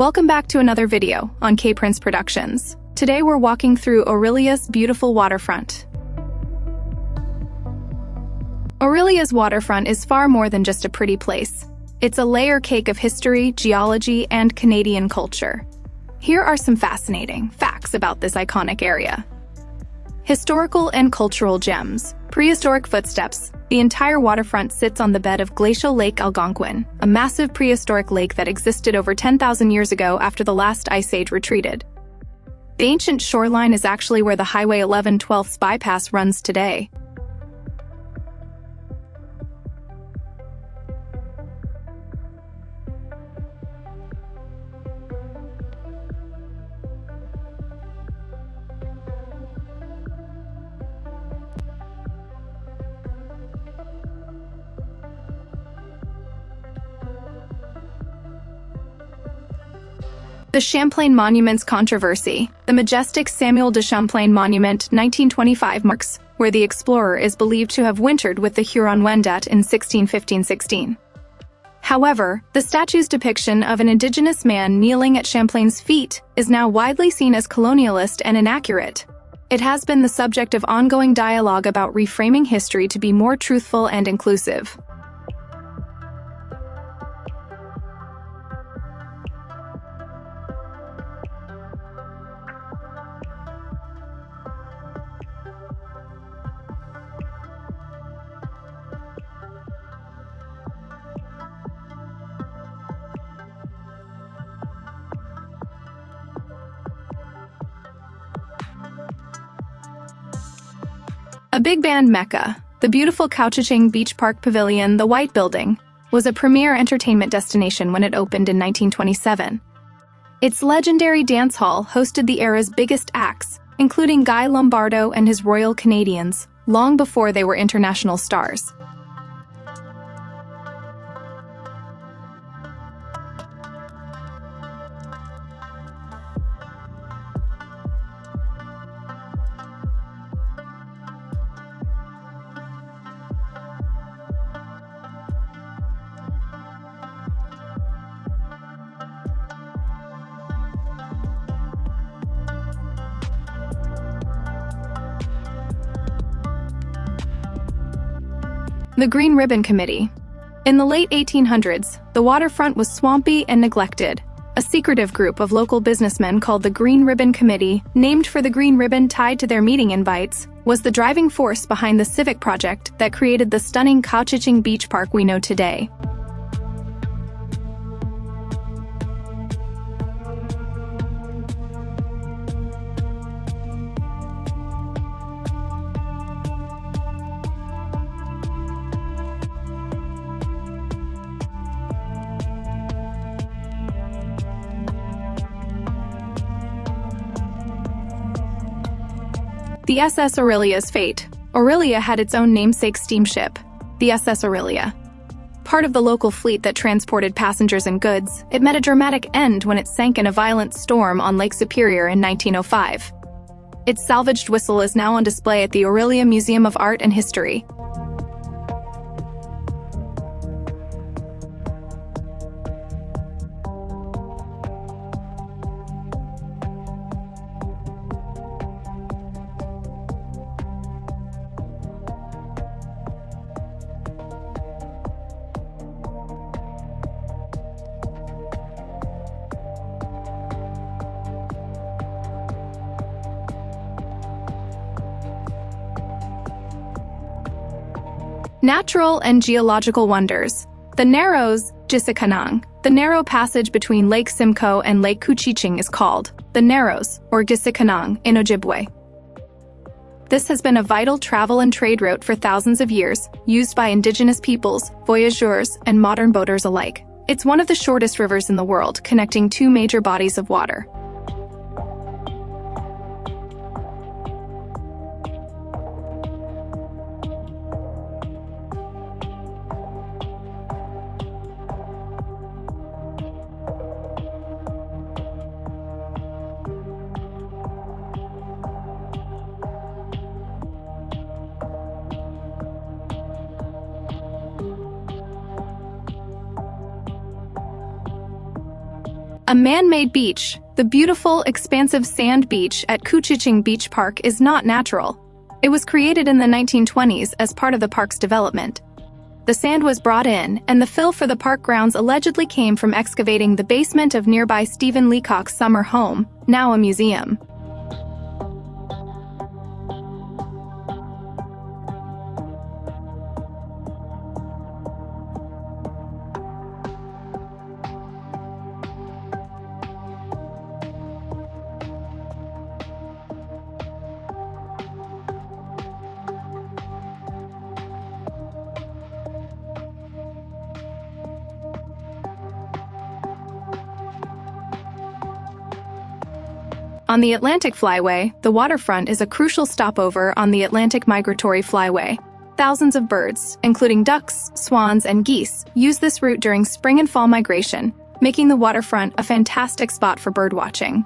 Welcome back to another video on K-Prince Productions. Today we're walking through Orillia's beautiful waterfront. Orillia's waterfront is far more than just a pretty place. It's a layer cake of history, geology, and Canadian culture. Here are some fascinating facts about this iconic area. Historical and cultural gems. Prehistoric footsteps. The entire waterfront sits on the bed of glacial Lake Algonquin, a massive prehistoric lake that existed over 10,000 years ago after the last ice age retreated. The ancient shoreline is actually where the Highway 11/12 bypass runs today. The Champlain Monument's controversy. The majestic Samuel de Champlain Monument, 1925, marks where the explorer is believed to have wintered with the Huron-Wendat in 1615-16. However, the statue's depiction of an indigenous man kneeling at Champlain's feet is now widely seen as colonialist and inaccurate. It has been the subject of ongoing dialogue about reframing history to be more truthful and inclusive. A big band mecca, the beautiful Couchiching Beach Park Pavilion, the White Building, was a premier entertainment destination when it opened in 1927. Its legendary dance hall hosted the era's biggest acts, including Guy Lombardo and his Royal Canadians, long before they were international stars. The Green Ribbon Committee. In the late 1800s, the waterfront was swampy and neglected. A secretive group of local businessmen called the Green Ribbon Committee, named for the green ribbon tied to their meeting invites, was the driving force behind the civic project that created the stunning Couchiching Beach Park we know today. The SS Orillia's fate. Orillia had its own namesake steamship, the SS Orillia. Part of the local fleet that transported passengers and goods, it met a dramatic end when it sank in a violent storm on Lake Superior in 1905. Its salvaged whistle is now on display at the Orillia Museum of Art and History. Natural and geological wonders. The Narrows, Gisikanang. The narrow passage between Lake Simcoe and Lake Couchiching is called the Narrows, or Gisikanang, in Ojibwe. This has been a vital travel and trade route for thousands of years, used by indigenous peoples, voyageurs, and modern boaters alike. It's one of the shortest rivers in the world, connecting two major bodies of water. A man-made beach, the beautiful, expansive sand beach at Couchiching Beach Park is not natural. It was created in the 1920s as part of the park's development. The sand was brought in, and the fill for the park grounds allegedly came from excavating the basement of nearby Stephen Leacock's summer home, now a museum. On the Atlantic Flyway, the waterfront is a crucial stopover on the Atlantic Migratory Flyway. Thousands of birds, including ducks, swans, and geese, use this route during spring and fall migration, making the waterfront a fantastic spot for birdwatching.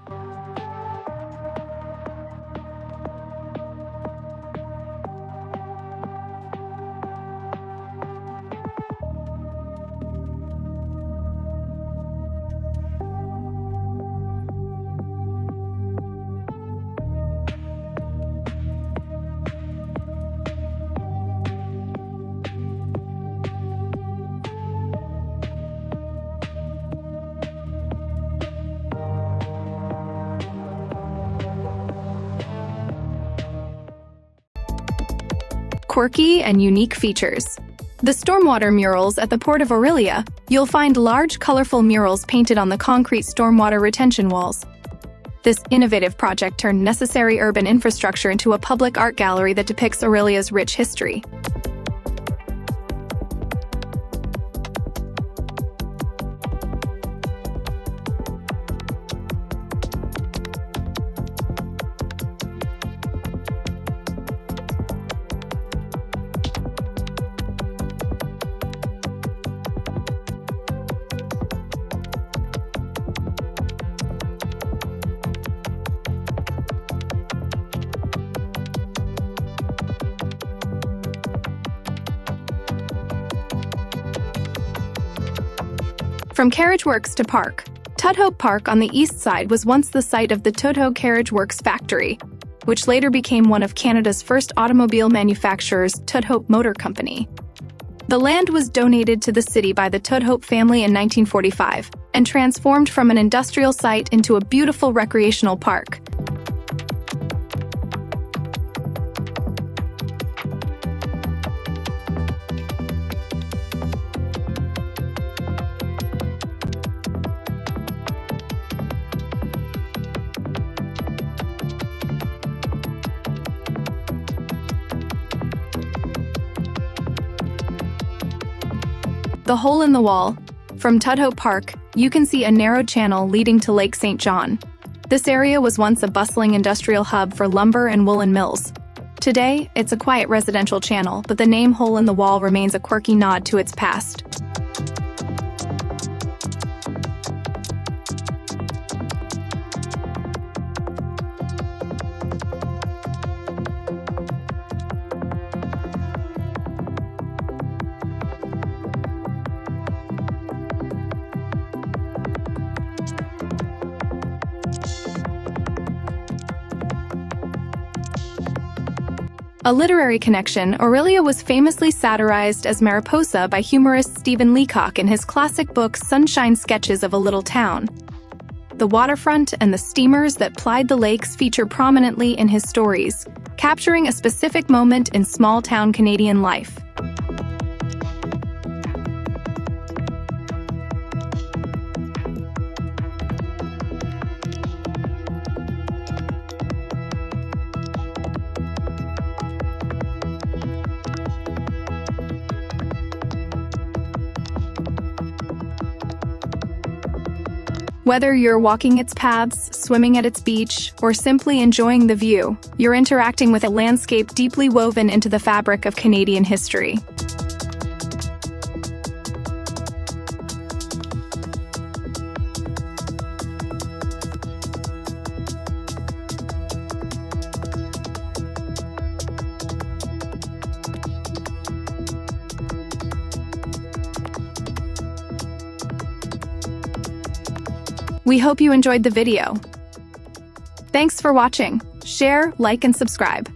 Quirky and unique features. The stormwater murals at the port of Orillia, you'll find large, colorful murals painted on the concrete stormwater retention walls. This innovative project turned necessary urban infrastructure into a public art gallery that depicts Orillia's rich history. From carriage works to park, Tudhope Park on the east side was once the site of the Tudhope Carriage Works factory, which later became one of Canada's first automobile manufacturers, Tudhope Motor Company. The land was donated to the city by the Tudhope family in 1945 and transformed from an industrial site into a beautiful recreational park. The Hole in the Wall. From Tudhope Park, you can see a narrow channel leading to Lake St. John. This area was once a bustling industrial hub for lumber and woolen mills. Today, it's a quiet residential channel, but the name Hole in the Wall remains a quirky nod to its past. A literary connection, Orillia was famously satirized as Mariposa by humorist Stephen Leacock in his classic book Sunshine Sketches of a Little Town. The waterfront and the steamers that plied the lakes feature prominently in his stories, capturing a specific moment in small-town Canadian life. Whether you're walking its paths, swimming at its beach, or simply enjoying the view, you're interacting with a landscape deeply woven into the fabric of Canadian history. We hope you enjoyed the video. Thanks for watching. Share, like, and subscribe.